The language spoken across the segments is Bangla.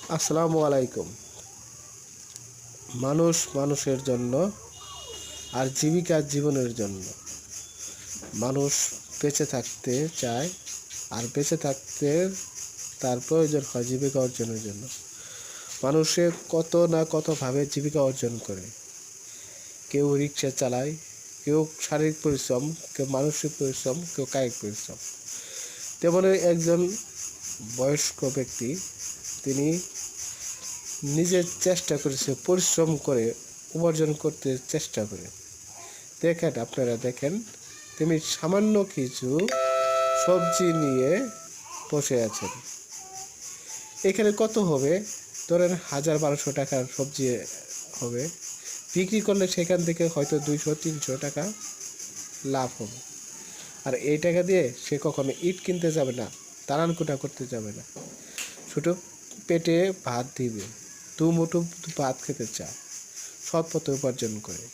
আসসালামু আলাইকুম। মানুষ মানুষের জন্য আর জীবিকা জীবনের জন্য। মানুষ বেঁচে থাকতে চায় আর বেঁচে থাকতে তার প্রয়োজন হয় জীবিকা অর্জনের জন্য। মানুষে কত না কতভাবে জীবিকা অর্জন করে। কেউ রিক্সা চালায়, কেউ শারীরিক পরিশ্রম, কেউ মানসিক পরিশ্রম, কেউ কায়িক পরিশ্রম। তেমনি একজন বয়স্ক ব্যক্তি, তিনি নিজের চেষ্টা করেছে, পরিশ্রম করে উপার্জন করতে চেষ্টা করে। আপনারা দেখেন, তিনি সামান্য কিছু সবজি নিয়ে বসে আছেন। এখানে কত হবে? ধরেন 1000-1200 টাকার সবজি হবে। বিক্রি করলে সেখান থেকে হয়তো 200-300 টাকা লাভ হবে। আর এই টাকা দিয়ে সে কখনো ইট কিনতে যাবে না, দালানকোঠা করতে যাবে না, ছোট পেটে ভাত দিবে, দুমুঠো ভাত খেতে চায়, সৎ পথে উপার্জন করে।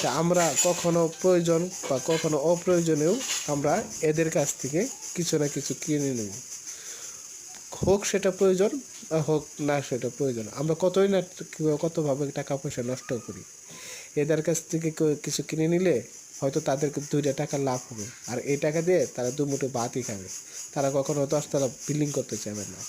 তা আমরা কখনো প্রয়োজন বা কখনো অপ্রয়োজনেও আমরা এদের কাছ থেকে কিছু না কিছু কিনে নেব, হোক সেটা প্রয়োজন বা হোক না সেটা প্রয়োজন। আমরা কতই না কতভাবে টাকা পয়সা নষ্ট করি। এদের কাছ থেকে কিছু কিনে নিলে হয়তো তাদেরকে 2টা টাকা লাভ হবে, আর এই টাকা দিয়ে তারা দুমুঠো ভাতই খাবে। তারা কখনো 10 তলা বিল্ডিং করতে চাইবে না।